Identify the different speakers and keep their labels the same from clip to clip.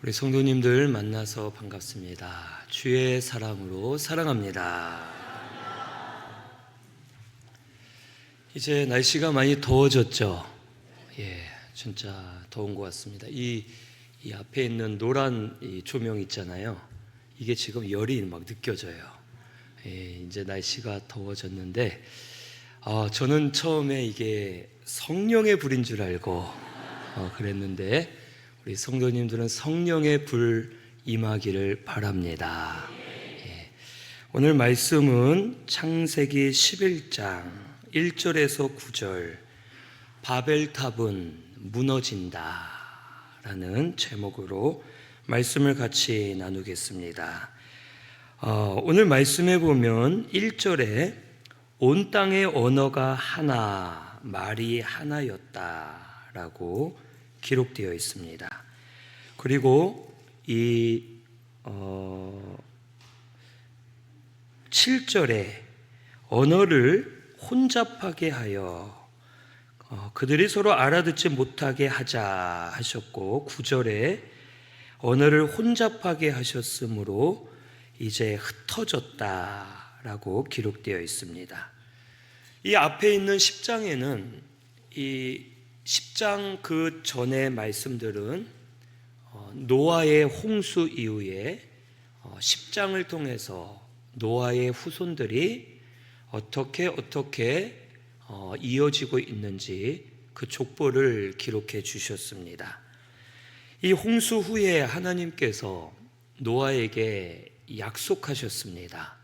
Speaker 1: 우리 성도님들 만나서 반갑습니다. 주의 사랑으로 사랑합니다. 이제 날씨가 많이 더워졌죠? 진짜 더운 것 같습니다. 이 앞에 있는 노란 이 조명 있잖아요. 이게 지금 열이 막 느껴져요. 이제 날씨가 더워졌는데, 저는 처음에 이게 성령의 불인 줄 알고 그랬는데, 우리 성도님들은 성령의 불 임하기를 바랍니다. 오늘 말씀은 창세기 11장 1절에서 9절, 바벨탑은 무너진다 라는 제목으로 말씀을 같이 나누겠습니다. 오늘 말씀에 보면 1절에 온 땅의 언어가 하나, 말이 하나였다 라고 기록되어 있습니다. 그리고 이 7절에 언어를 혼잡하게 하여 그들이 서로 알아듣지 못하게 하자 하셨고, 9절에 언어를 혼잡하게 하셨으므로 이제 흩어졌다라고 기록되어 있습니다. 이 앞에 있는 10장에는 이 10장 그 전의 말씀들은 노아의 홍수 이후에 10장을 통해서 노아의 후손들이 어떻게 이어지고 있는지 그 족보를 기록해 주셨습니다. 이 홍수 후에 하나님께서 노아에게 약속하셨습니다.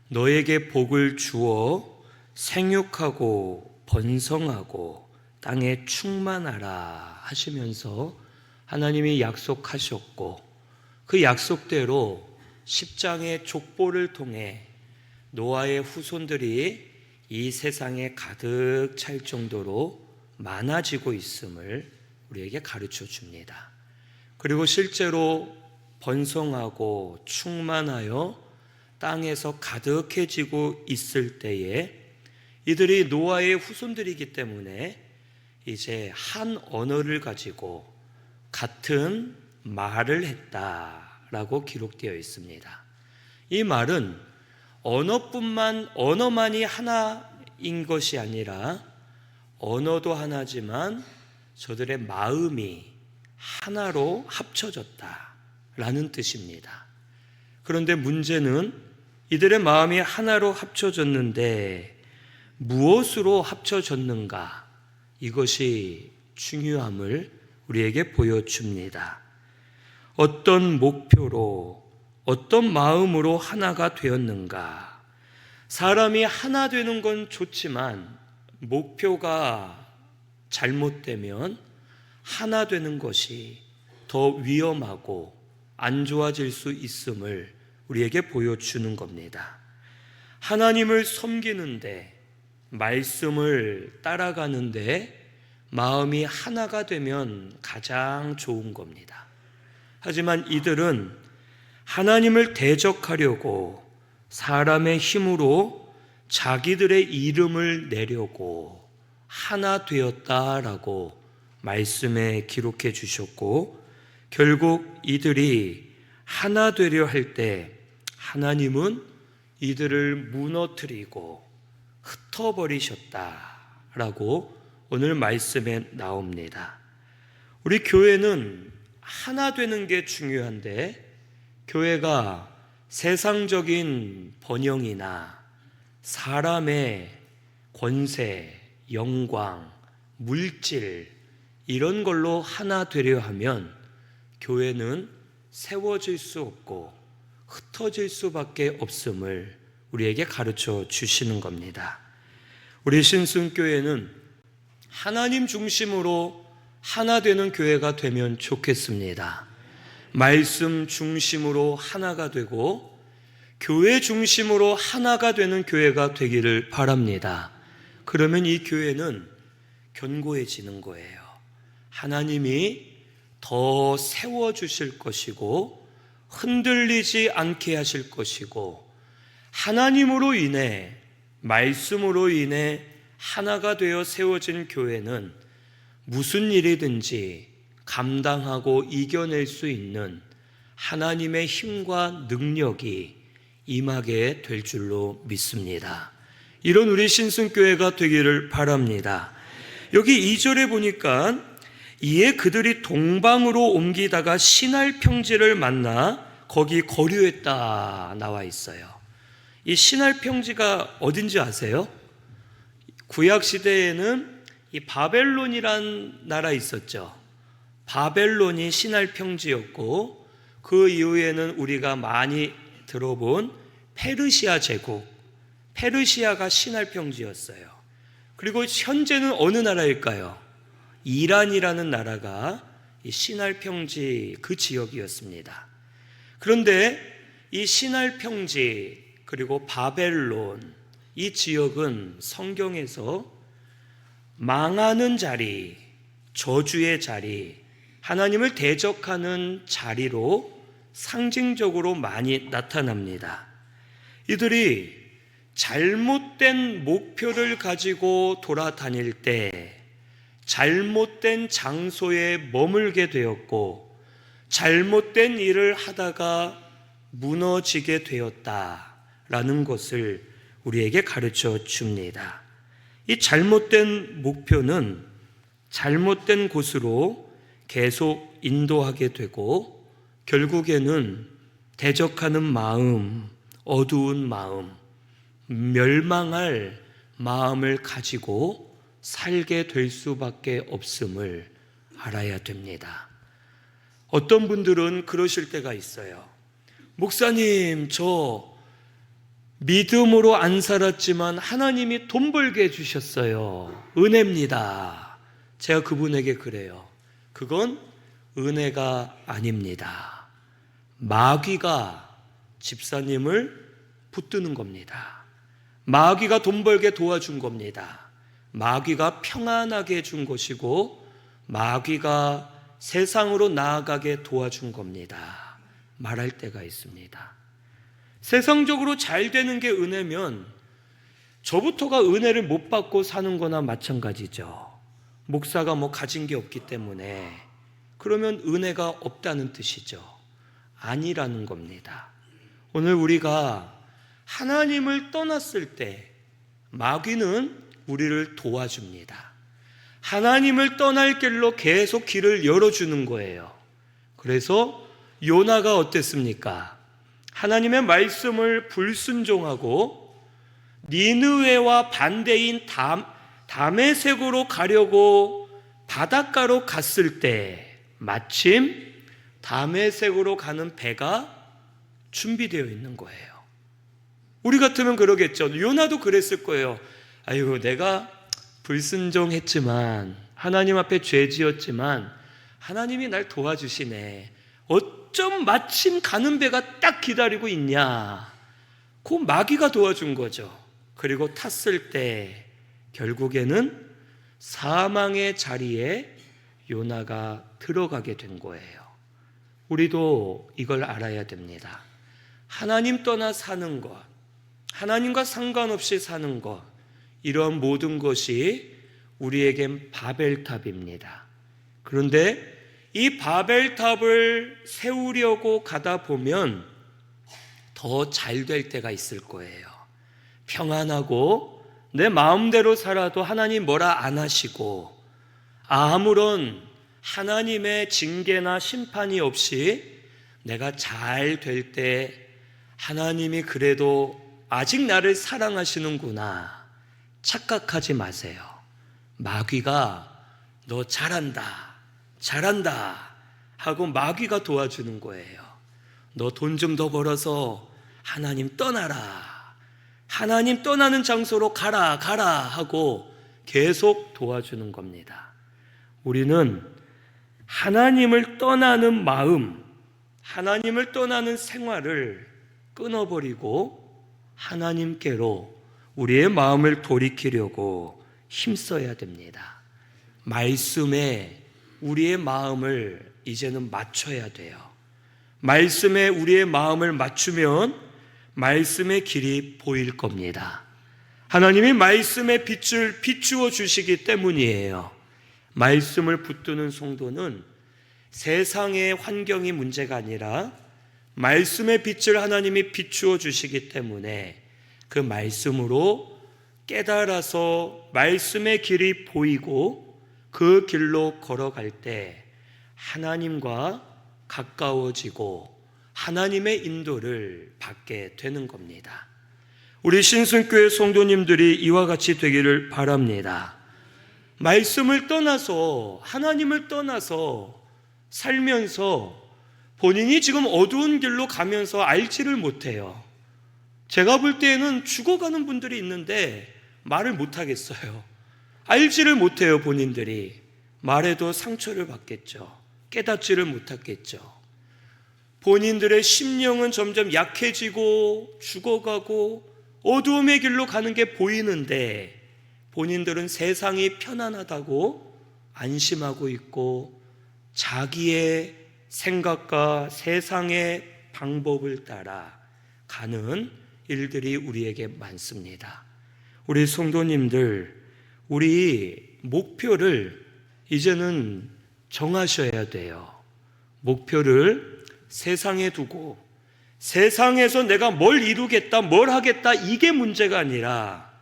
Speaker 1: 너에게 복을 주어 생육하고 번성하고 땅에 충만하라 하시면서 하나님이 약속하셨고, 그 약속대로 10장의 족보를 통해 노아의 후손들이 이 세상에 가득 찰 정도로 많아지고 있음을 우리에게 가르쳐 줍니다. 그리고 실제로 번성하고 충만하여 땅에서 가득해지고 있을 때에 이들이 노아의 후손들이기 때문에 이제 한 언어를 가지고 같은 말을 했다라고 기록되어 있습니다. 이 말은 언어만이 하나인 것이 아니라 언어도 하나지만 저들의 마음이 하나로 합쳐졌다라는 뜻입니다. 그런데 문제는 이들의 마음이 하나로 합쳐졌는데 무엇으로 합쳐졌는가? 이것이 중요함을 우리에게 보여줍니다. 어떤 목표로, 어떤 마음으로 하나가 되었는가? 사람이 하나 되는 건 좋지만 목표가 잘못되면 하나 되는 것이 더 위험하고 안 좋아질 수 있음을 우리에게 보여주는 겁니다. 하나님을 섬기는데, 말씀을 따라가는데 마음이 하나가 되면 가장 좋은 겁니다. 하지만 이들은 하나님을 대적하려고 사람의 힘으로 자기들의 이름을 내려고 하나 되었다라고 말씀에 기록해 주셨고, 결국 이들이 하나 되려 할 때 하나님은 이들을 무너뜨리고 흩어버리셨다라고 오늘 말씀에 나옵니다. 우리 교회는 하나 되는 게 중요한데, 교회가 세상적인 번영이나 사람의 권세, 영광, 물질 이런 걸로 하나 되려 하면 교회는 세워질 수 없고 흩어질 수밖에 없음을 우리에게 가르쳐 주시는 겁니다. 우리 신순교회는 하나님 중심으로 하나 되는 교회가 되면 좋겠습니다. 말씀 중심으로 하나가 되고 교회 중심으로 하나가 되는 교회가 되기를 바랍니다. 그러면 이 교회는 견고해지는 거예요. 하나님이 더 세워주실 것이고 흔들리지 않게 하실 것이고, 하나님으로 인해, 말씀으로 인해 하나가 되어 세워진 교회는 무슨 일이든지 감당하고 이겨낼 수 있는 하나님의 힘과 능력이 임하게 될 줄로 믿습니다. 이런 우리 신승교회가 되기를 바랍니다. 여기 2절에 보니까 이에 그들이 동방으로 옮기다가 신할 평지를 만나 거기 거류했다 나와 있어요. 이 신할 평지가 어딘지 아세요? 구약 시대에는 이 바벨론이란 나라 있었죠. 바벨론이 신할 평지였고 그 이후에는 우리가 많이 들어본 페르시아 제국, 페르시아가 신할 평지였어요. 그리고 현재는 어느 나라일까요? 이란이라는 나라가 이 신할 평지 그 지역이었습니다. 그런데 이 신할 평지 그리고 바벨론 이 지역은 성경에서 망하는 자리, 저주의 자리, 하나님을 대적하는 자리로 상징적으로 많이 나타납니다. 이들이 잘못된 목표를 가지고 돌아다닐 때 잘못된 장소에 머물게 되었고 잘못된 일을 하다가 무너지게 되었다라는 것을 우리에게 가르쳐 줍니다. 이 잘못된 목표는 잘못된 곳으로 계속 인도하게 되고 결국에는 대적하는 마음, 어두운 마음, 멸망할 마음을 가지고 살게 될 수밖에 없음을 알아야 됩니다. 어떤 분들은 그러실 때가 있어요. 목사님, 저 믿음으로 안 살았지만 하나님이 돈 벌게 해주셨어요. 은혜입니다. 제가 그분에게 그래요. 그건 은혜가 아닙니다. 마귀가 집사님을 붙드는 겁니다. 마귀가 돈 벌게 도와준 겁니다. 마귀가 평안하게 해준 것이고 마귀가 세상으로 나아가게 도와준 겁니다. 말할 때가 있습니다. 세상적으로 잘 되는 게 은혜면 저부터가 은혜를 못 받고 사는 거나 마찬가지죠. 목사가 가진 게 없기 때문에 그러면 은혜가 없다는 뜻이죠. 아니라는 겁니다. 오늘 우리가 하나님을 떠났을 때 마귀는 우리를 도와줍니다. 하나님을 떠날 길로 계속 길을 열어주는 거예요. 그래서 요나가 어땠습니까? 하나님의 말씀을 불순종하고 니느웨와 반대인 다메섹으로 가려고 바닷가로 갔을 때 마침 다메섹으로 가는 배가 준비되어 있는 거예요. 우리 같으면 그러겠죠. 요나도 그랬을 거예요. 아이고, 내가 불순종했지만 하나님 앞에 죄 지었지만 하나님이 날 도와주시네. 어쩜 마침 가는 배가 딱 기다리고 있냐. 그 마귀가 도와준 거죠. 그리고 탔을 때 결국에는 사망의 자리에 요나가 들어가게 된 거예요. 우리도 이걸 알아야 됩니다. 하나님 떠나 사는 것, 하나님과 상관없이 사는 것, 이런 모든 것이 우리에겐 바벨탑입니다. 그런데 이 바벨탑을 세우려고 가다 보면 더 잘 될 때가 있을 거예요. 평안하고 내 마음대로 살아도 하나님 뭐라 안 하시고 아무런 하나님의 징계나 심판이 없이 내가 잘 될 때 하나님이 그래도 아직 나를 사랑하시는구나 착각하지 마세요. 마귀가 너 잘한다 하고 마귀가 도와주는 거예요. 너 돈 좀 더 벌어서 하나님 떠나라, 하나님 떠나는 장소로 가라 하고 계속 도와주는 겁니다. 우리는 하나님을 떠나는 마음, 하나님을 떠나는 생활을 끊어버리고 하나님께로 우리의 마음을 돌이키려고 힘써야 됩니다. 말씀에 우리의 마음을 이제는 맞춰야 돼요. 말씀에 우리의 마음을 맞추면 말씀의 길이 보일 겁니다. 하나님이 말씀의 빛을 비추어 주시기 때문이에요. 말씀을 붙드는 성도는 세상의 환경이 문제가 아니라 말씀의 빛을 하나님이 비추어 주시기 때문에 그 말씀으로 깨달아서 말씀의 길이 보이고 그 길로 걸어갈 때 하나님과 가까워지고 하나님의 인도를 받게 되는 겁니다. 우리 신순교회 성도님들이 이와 같이 되기를 바랍니다. 말씀을 떠나서, 하나님을 떠나서 살면서 본인이 지금 어두운 길로 가면서 알지를 못해요. 제가 볼 때에는 죽어가는 분들이 있는데 말을 못하겠어요. 알지를 못해요. 본인들이 말해도 상처를 받겠죠. 깨닫지를 못하겠죠. 본인들의 심령은 점점 약해지고 죽어가고 어두움의 길로 가는 게 보이는데 본인들은 세상이 편안하다고 안심하고 있고 자기의 생각과 세상의 방법을 따라 가는 일들이 우리에게 많습니다. 우리 성도님들, 우리 목표를 이제는 정하셔야 돼요. 목표를 세상에 두고 세상에서 내가 뭘 이루겠다, 뭘 하겠다, 이게 문제가 아니라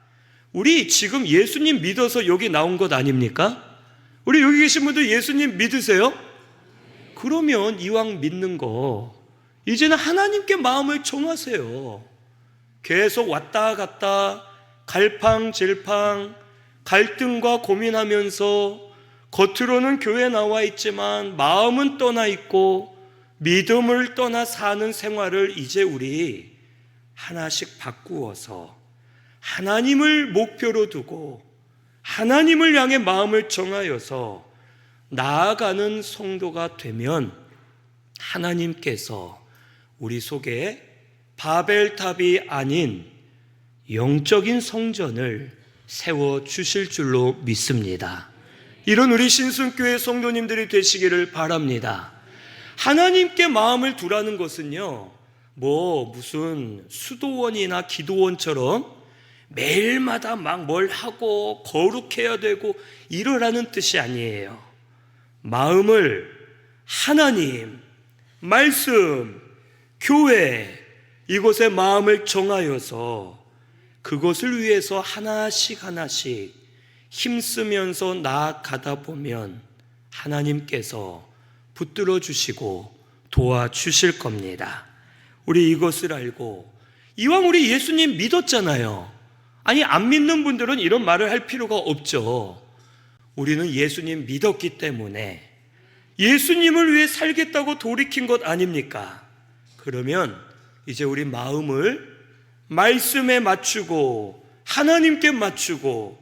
Speaker 1: 우리 지금 예수님 믿어서 여기 나온 것 아닙니까? 우리 여기 계신 분들 예수님 믿으세요? 그러면 이왕 믿는 거 이제는 하나님께 마음을 정하세요. 계속 왔다 갔다 갈팡질팡 갈등과 고민하면서 겉으로는 교회에 나와 있지만 마음은 떠나 있고 믿음을 떠나 사는 생활을 이제 우리 하나씩 바꾸어서 하나님을 목표로 두고 하나님을 향해 마음을 정하여서 나아가는 성도가 되면 하나님께서 우리 속에 바벨탑이 아닌 영적인 성전을 세워주실 줄로 믿습니다. 이런 우리 신순교회 성도님들이 되시기를 바랍니다. 하나님께 마음을 두라는 것은요, 무슨 수도원이나 기도원처럼 매일마다 막 뭘 하고 거룩해야 되고 이러라는 뜻이 아니에요. 마음을 하나님, 말씀, 교회 이곳에 마음을 정하여서 그것을 위해서 하나씩 하나씩 힘쓰면서 나아가다 보면 하나님께서 붙들어 주시고 도와주실 겁니다. 우리 이것을 알고 이왕 우리 예수님 믿었잖아요. 아니 안 믿는 분들은 이런 말을 할 필요가 없죠. 우리는 예수님 믿었기 때문에 예수님을 위해 살겠다고 돌이킨 것 아닙니까? 그러면 이제 우리 마음을 말씀에 맞추고 하나님께 맞추고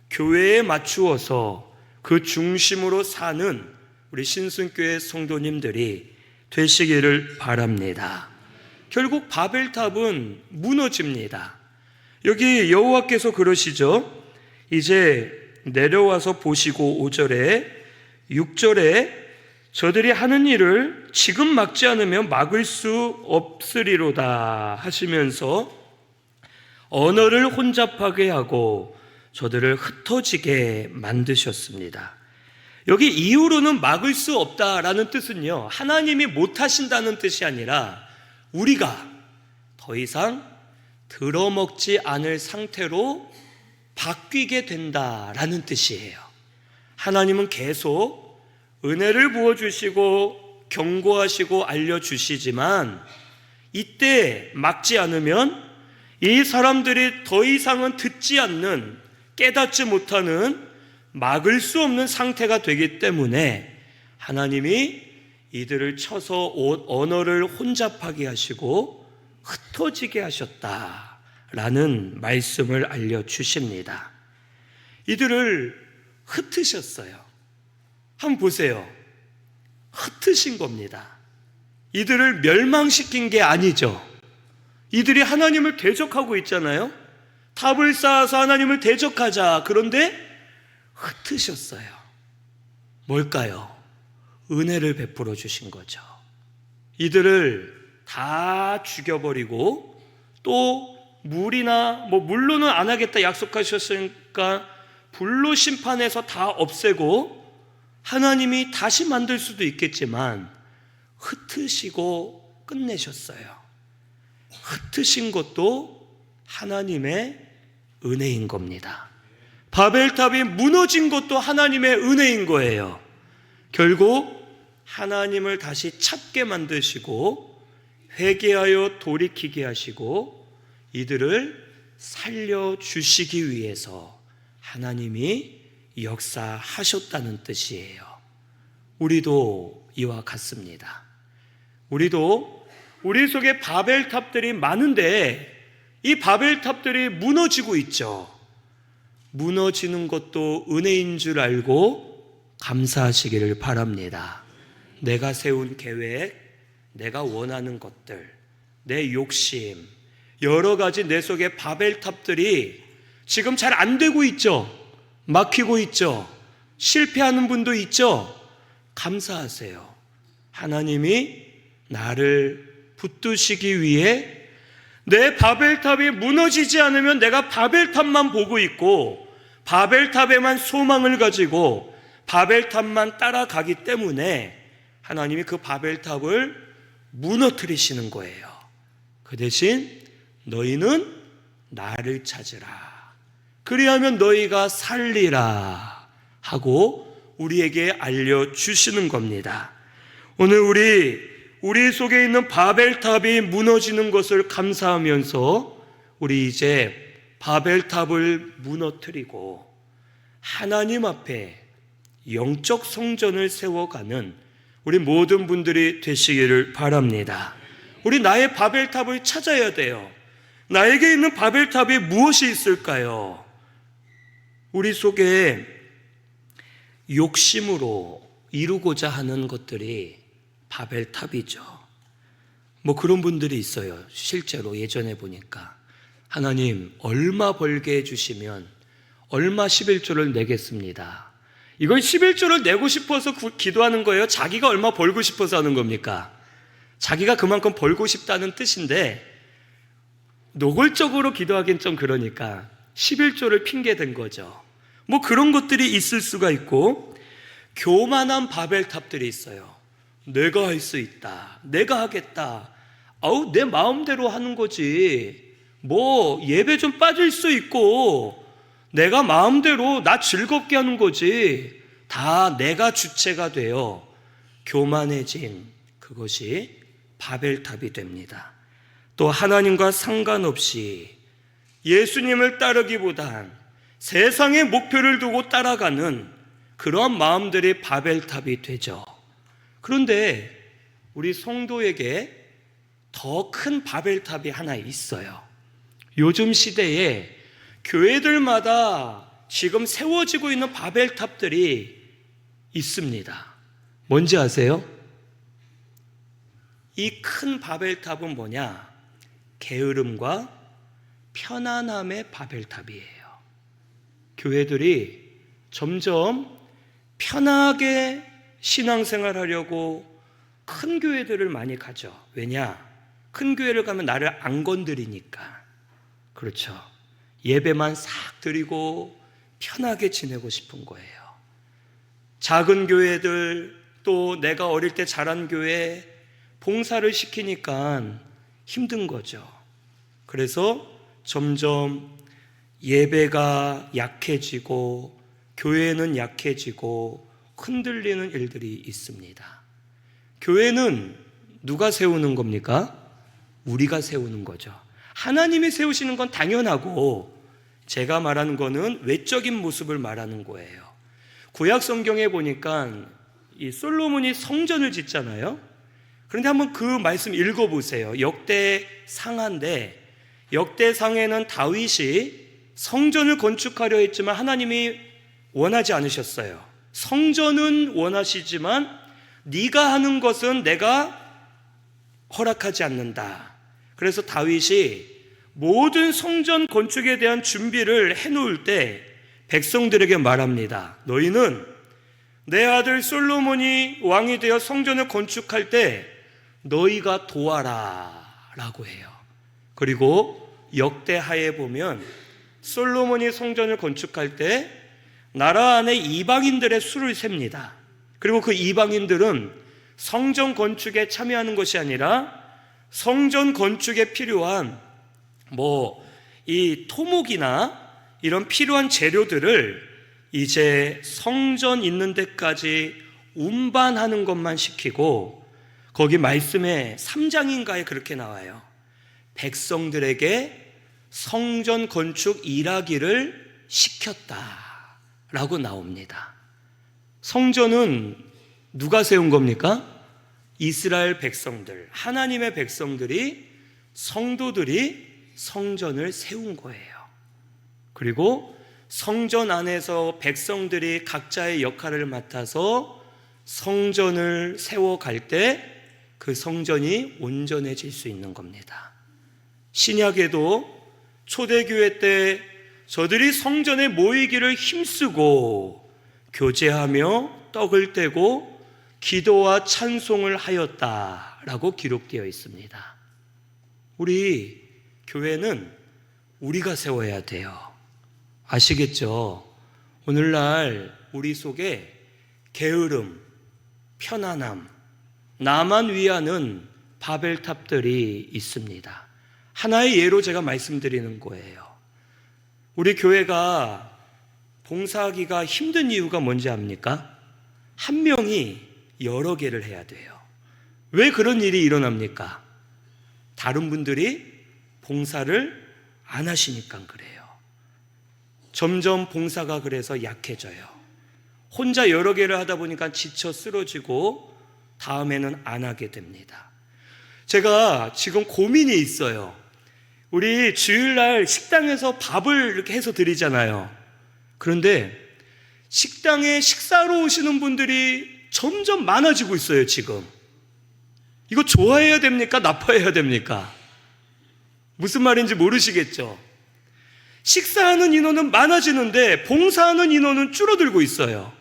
Speaker 1: 교회에 맞추어서 그 중심으로 사는 우리 신순교회 성도님들이 되시기를 바랍니다. 결국 바벨탑은 무너집니다. 여기 여호와께서 그러시죠. 이제 내려와서 보시고 5절에 6절에 저들이 하는 일을 지금 막지 않으면 막을 수 없으리로다 하시면서 언어를 혼잡하게 하고 저들을 흩어지게 만드셨습니다. 여기 이후로는 막을 수 없다라는 뜻은요, 하나님이 못하신다는 뜻이 아니라 우리가 더 이상 들어먹지 않을 상태로 바뀌게 된다라는 뜻이에요. 하나님은 계속 은혜를 부어주시고 경고하시고 알려주시지만 이때 막지 않으면 이 사람들이 더 이상은 듣지 않는, 깨닫지 못하는, 막을 수 없는 상태가 되기 때문에 하나님이 이들을 쳐서 언어를 혼잡하게 하시고 흩어지게 하셨다라는 말씀을 알려주십니다. 이들을 흩으셨어요. 한번 보세요. 흩으신 겁니다. 이들을 멸망시킨 게 아니죠. 이들이 하나님을 대적하고 있잖아요. 탑을 쌓아서 하나님을 대적하자. 그런데 흩으셨어요. 뭘까요? 은혜를 베풀어 주신 거죠. 이들을 다 죽여버리고 또 물이나 물로는 안 하겠다 약속하셨으니까 불로 심판해서 다 없애고 하나님이 다시 만들 수도 있겠지만 흩으시고 끝내셨어요. 흩으신 것도 하나님의 은혜인 겁니다. 바벨탑이 무너진 것도 하나님의 은혜인 거예요. 결국 하나님을 다시 찾게 만드시고 회개하여 돌이키게 하시고 이들을 살려주시기 위해서 하나님이 역사하셨다는 뜻이에요. 우리도 이와 같습니다. 우리도 우리 속에 바벨탑들이 많은데 이 바벨탑들이 무너지고 있죠. 무너지는 것도 은혜인 줄 알고 감사하시기를 바랍니다. 내가 세운 계획, 내가 원하는 것들, 내 욕심, 여러 가지 내 속에 바벨탑들이 지금 잘 안 되고 있죠. 막히고 있죠. 실패하는 분도 있죠. 감사하세요. 하나님이 나를 붙드시기 위해 내 바벨탑이 무너지지 않으면 내가 바벨탑만 보고 있고 바벨탑에만 소망을 가지고 바벨탑만 따라가기 때문에 하나님이 그 바벨탑을 무너뜨리시는 거예요. 그 대신 너희는 나를 찾으라. 그리하면 너희가 살리라 하고 우리에게 알려주시는 겁니다. 오늘 우리 속에 있는 바벨탑이 무너지는 것을 감사하면서 우리 이제 바벨탑을 무너뜨리고 하나님 앞에 영적 성전을 세워가는 우리 모든 분들이 되시기를 바랍니다. 우리 나의 바벨탑을 찾아야 돼요. 나에게 있는 바벨탑이 무엇이 있을까요? 우리 속에 욕심으로 이루고자 하는 것들이 바벨탑이죠. 뭐 그런 분들이 있어요. 실제로 예전에 보니까 하나님 얼마 벌게 해주시면 얼마 11조를 내겠습니다. 이건 11조를 내고 싶어서 기도하는 거예요? 자기가 얼마 벌고 싶어서 하는 겁니까? 자기가 그만큼 벌고 싶다는 뜻인데 노골적으로 기도하기는 좀 그러니까 11조를 핑계댄 거죠. 뭐 그런 것들이 있을 수가 있고 교만한 바벨탑들이 있어요. 내가 할 수 있다. 내가 하겠다. 아우 내 마음대로 하는 거지. 뭐 예배 좀 빠질 수 있고 내가 마음대로 나 즐겁게 하는 거지. 다 내가 주체가 되어 교만해진 그것이 바벨탑이 됩니다. 또 하나님과 상관없이 예수님을 따르기보단 세상의 목표를 두고 따라가는 그런 마음들이 바벨탑이 되죠. 그런데 우리 성도에게 더 큰 바벨탑이 하나 있어요. 요즘 시대에 교회들마다 지금 세워지고 있는 바벨탑들이 있습니다. 뭔지 아세요? 이 큰 바벨탑은 뭐냐? 게으름과 편안함의 바벨탑이에요. 교회들이 점점 편하게 신앙생활 하려고 큰 교회들을 많이 가죠. 왜냐? 큰 교회를 가면 나를 안 건드리니까. 그렇죠. 예배만 싹 드리고 편하게 지내고 싶은 거예요. 작은 교회들 또 내가 어릴 때 자란 교회 봉사를 시키니까 힘든 거죠. 그래서 점점 예배가 약해지고 교회는 약해지고 흔들리는 일들이 있습니다. 교회는 누가 세우는 겁니까? 우리가 세우는 거죠. 하나님이 세우시는 건 당연하고 제가 말하는 거는 외적인 모습을 말하는 거예요. 구약 성경에 보니까 이 솔로몬이 성전을 짓잖아요. 그런데 한번 그 말씀 읽어보세요. 역대상하인데 역대상에는 다윗이 성전을 건축하려 했지만 하나님이 원하지 않으셨어요. 성전은 원하시지만 네가 하는 것은 내가 허락하지 않는다. 그래서 다윗이 모든 성전 건축에 대한 준비를 해놓을 때 백성들에게 말합니다. 너희는 내 아들 솔로몬이 왕이 되어 성전을 건축할 때 너희가 도와라 라고 해요. 그리고 역대하에 보면 솔로몬이 성전을 건축할 때 나라 안에 이방인들의 수를 셉니다. 그리고 그 이방인들은 성전 건축에 참여하는 것이 아니라 성전 건축에 필요한 이 토목이나 이런 필요한 재료들을 이제 성전 있는 데까지 운반하는 것만 시키고, 거기 말씀에 3장인가에 그렇게 나와요. 백성들에게 성전 건축 일하기를 시켰다라고 나옵니다. 성전은 누가 세운 겁니까? 이스라엘 백성들, 하나님의 백성들이, 성도들이 성전을 세운 거예요. 그리고 성전 안에서 백성들이 각자의 역할을 맡아서 성전을 세워갈 때 그 성전이 온전해질 수 있는 겁니다. 신약에도 초대교회 때 저들이 성전에 모이기를 힘쓰고 교제하며 떡을 떼고 기도와 찬송을 하였다라고 기록되어 있습니다. 우리 교회는 우리가 세워야 돼요. 아시겠죠? 오늘날 우리 속에 게으름, 편안함, 나만 위하는 바벨탑들이 있습니다. 하나의 예로 제가 말씀드리는 거예요. 우리 교회가 봉사하기가 힘든 이유가 뭔지 압니까? 한 명이 여러 개를 해야 돼요. 왜 그런 일이 일어납니까? 다른 분들이 봉사를 안 하시니까 그래요. 점점 봉사가 그래서 약해져요. 혼자 여러 개를 하다 보니까 지쳐 쓰러지고 다음에는 안 하게 됩니다. 제가 지금 고민이 있어요. 우리 주일날 식당에서 밥을 이렇게 해서 드리잖아요. 그런데 식당에 식사로 오시는 분들이 점점 많아지고 있어요, 지금. 이거 좋아해야 됩니까? 나빠해야 됩니까? 무슨 말인지 모르시겠죠? 식사하는 인원은 많아지는데 봉사하는 인원은 줄어들고 있어요.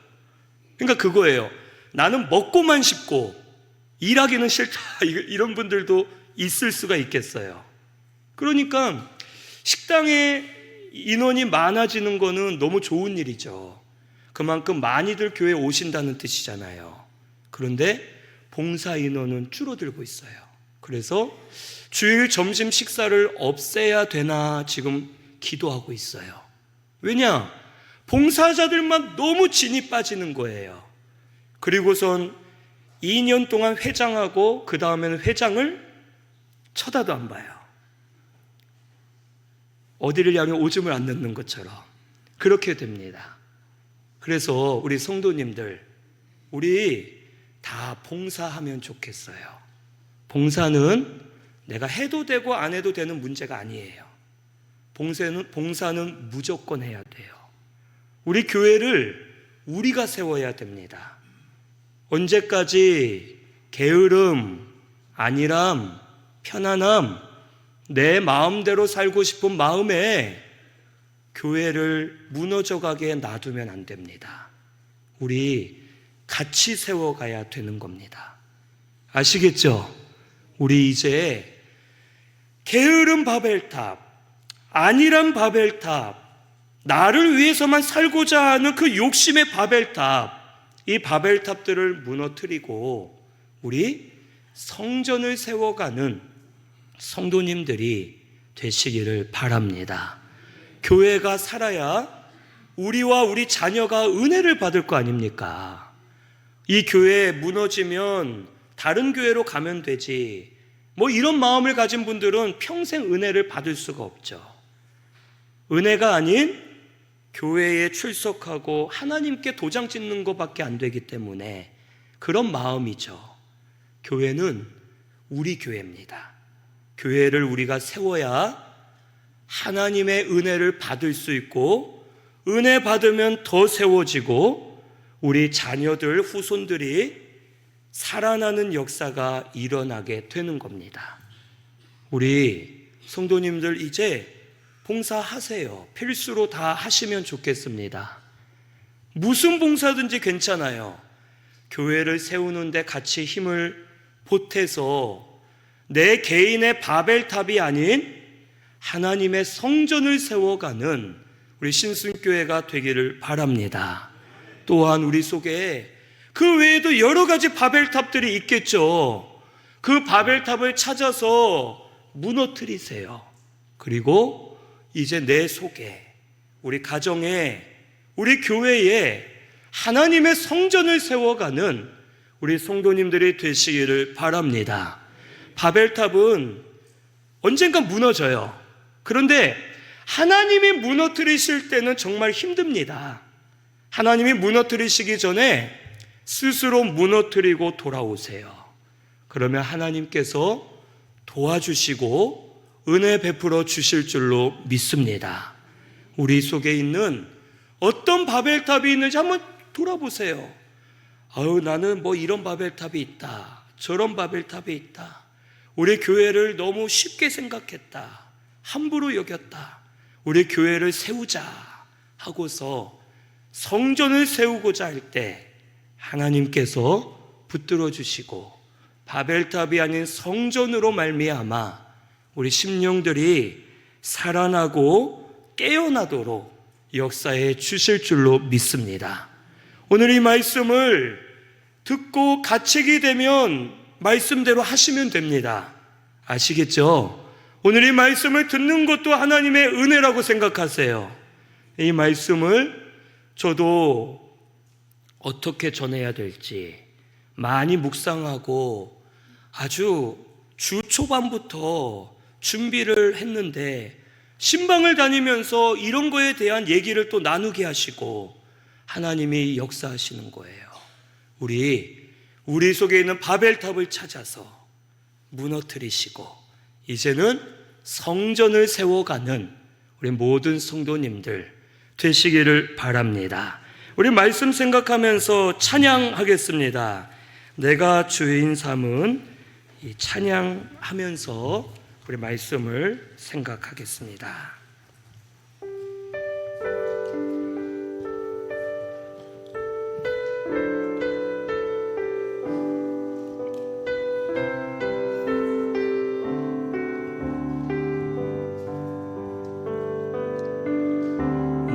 Speaker 1: 그러니까 그거예요. 나는 먹고만 싶고 일하기는 싫다, 이런 분들도 있을 수가 있겠어요. 그러니까 식당에 인원이 많아지는 거는 너무 좋은 일이죠. 그만큼 많이들 교회에 오신다는 뜻이잖아요. 그런데 봉사 인원은 줄어들고 있어요. 그래서 주일 점심 식사를 없애야 되나 지금 기도하고 있어요. 왜냐? 봉사자들만 너무 진이 빠지는 거예요. 그리고선 2년 동안 회장하고 그 다음에는 회장을 쳐다도 안 봐요. 어디를 향해 오줌을 안 넣는 것처럼 그렇게 됩니다. 그래서 우리 성도님들, 우리 다 봉사하면 좋겠어요. 봉사는 내가 해도 되고 안 해도 되는 문제가 아니에요. 봉사는 무조건 해야 돼요. 우리 교회를 우리가 세워야 됩니다. 언제까지 게으름, 안일함, 편안함, 내 마음대로 살고 싶은 마음에 교회를 무너져가게 놔두면 안 됩니다. 우리 같이 세워가야 되는 겁니다. 아시겠죠? 우리 이제 게으름 바벨탑, 안일한 바벨탑, 나를 위해서만 살고자 하는 그 욕심의 바벨탑, 이 바벨탑들을 무너뜨리고 우리 성전을 세워가는 성도님들이 되시기를 바랍니다. 교회가 살아야 우리와 우리 자녀가 은혜를 받을 거 아닙니까? 이 교회 무너지면 다른 교회로 가면 되지, 이런 마음을 가진 분들은 평생 은혜를 받을 수가 없죠. 은혜가 아닌 교회에 출석하고 하나님께 도장 찍는 것밖에 안 되기 때문에 그런 마음이죠. 교회는 우리 교회입니다. 교회를 우리가 세워야 하나님의 은혜를 받을 수 있고, 은혜 받으면 더 세워지고 우리 자녀들, 후손들이 살아나는 역사가 일어나게 되는 겁니다. 우리 성도님들 이제 봉사하세요. 필수로 다 하시면 좋겠습니다. 무슨 봉사든지 괜찮아요. 교회를 세우는데 같이 힘을 보태서 내 개인의 바벨탑이 아닌 하나님의 성전을 세워가는 우리 신순교회가 되기를 바랍니다. 또한 우리 속에 그 외에도 여러 가지 바벨탑들이 있겠죠. 그 바벨탑을 찾아서 무너뜨리세요. 그리고 이제 내 속에, 우리 가정에, 우리 교회에 하나님의 성전을 세워가는 우리 성도님들이 되시기를 바랍니다. 바벨탑은 언젠가 무너져요. 그런데 하나님이 무너뜨리실 때는 정말 힘듭니다. 하나님이 무너뜨리시기 전에 스스로 무너뜨리고 돌아오세요. 그러면 하나님께서 도와주시고 은혜 베풀어 주실 줄로 믿습니다. 우리 속에 있는 어떤 바벨탑이 있는지 한번 돌아보세요. 나는 뭐 이런 바벨탑이 있다, 저런 바벨탑이 있다, 우리 교회를 너무 쉽게 생각했다, 함부로 여겼다, 우리 교회를 세우자 하고서 성전을 세우고자 할 때 하나님께서 붙들어 주시고 바벨탑이 아닌 성전으로 말미암아 우리 심령들이 살아나고 깨어나도록 역사해 주실 줄로 믿습니다. 오늘 이 말씀을 듣고 가책이 되면 말씀대로 하시면 됩니다. 아시겠죠? 오늘 이 말씀을 듣는 것도 하나님의 은혜라고 생각하세요. 이 말씀을 저도 어떻게 전해야 될지 많이 묵상하고 아주 주 초반부터 준비를 했는데 신방을 다니면서 이런 거에 대한 얘기를 또 나누게 하시고 하나님이 역사하시는 거예요. 우리 속에 있는 바벨탑을 찾아서 무너뜨리시고 이제는 성전을 세워가는 우리 모든 성도님들 되시기를 바랍니다. 우리 말씀 생각하면서 찬양하겠습니다. 내가 주인 삼은 이 찬양하면서 우리 말씀을 생각하겠습니다.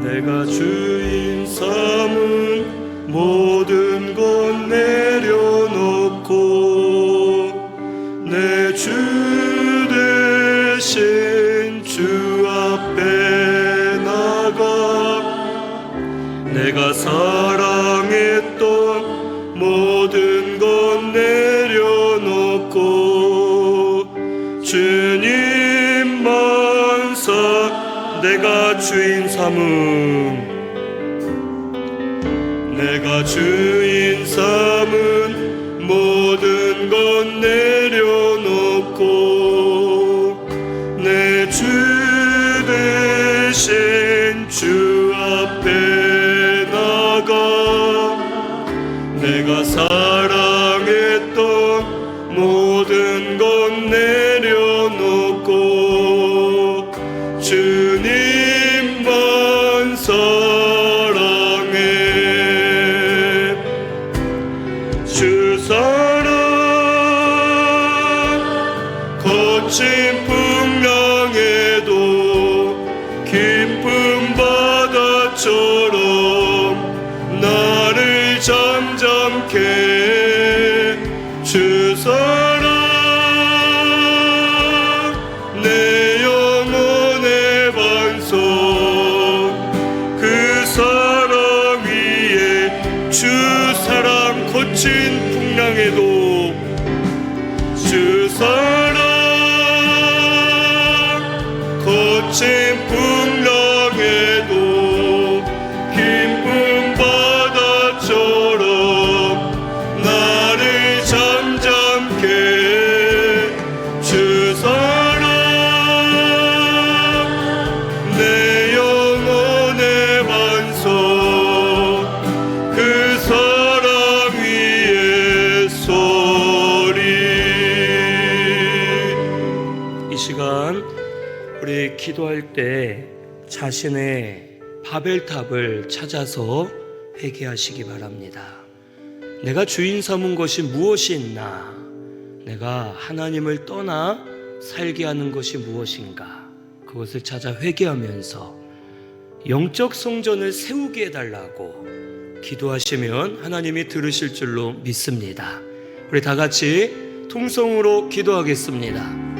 Speaker 1: 내가 주인 삼은 모든 것 내려놓고 내 주 대신 주 앞에 나가 내가 사랑했던 모든 것 내려놓고 주님만 내가 주인 삼음 내가 주인 삼은 모든 것 내려놓고 내 주 대신 주 앞에 나가 내가 사랑했던 모든 것 내려놓고 주님만 사랑해 주 사랑 거친 풍랑에도 깊은 바다처럼 나를 잠잠케 주 사랑 내 영혼의 반석 그 사랑 위에 주 사랑 거친 풍랑에도 주 사랑 거친 풍랑에도 깊은 바다처럼 나를 잠잠케 주 사랑 내 영혼의 반석 그 사랑 위에 서리. 이 시간 우리 기도할 때 자신의 바벨탑을 찾아서 회개하시기 바랍니다. 내가 주인 삼은 것이 무엇이 있나? 내가 하나님을 떠나 살게 하는 것이 무엇인가? 그것을 찾아 회개하면서 영적 성전을 세우게 해달라고 기도하시면 하나님이 들으실 줄로 믿습니다. 우리 다 같이 통성으로 기도하겠습니다.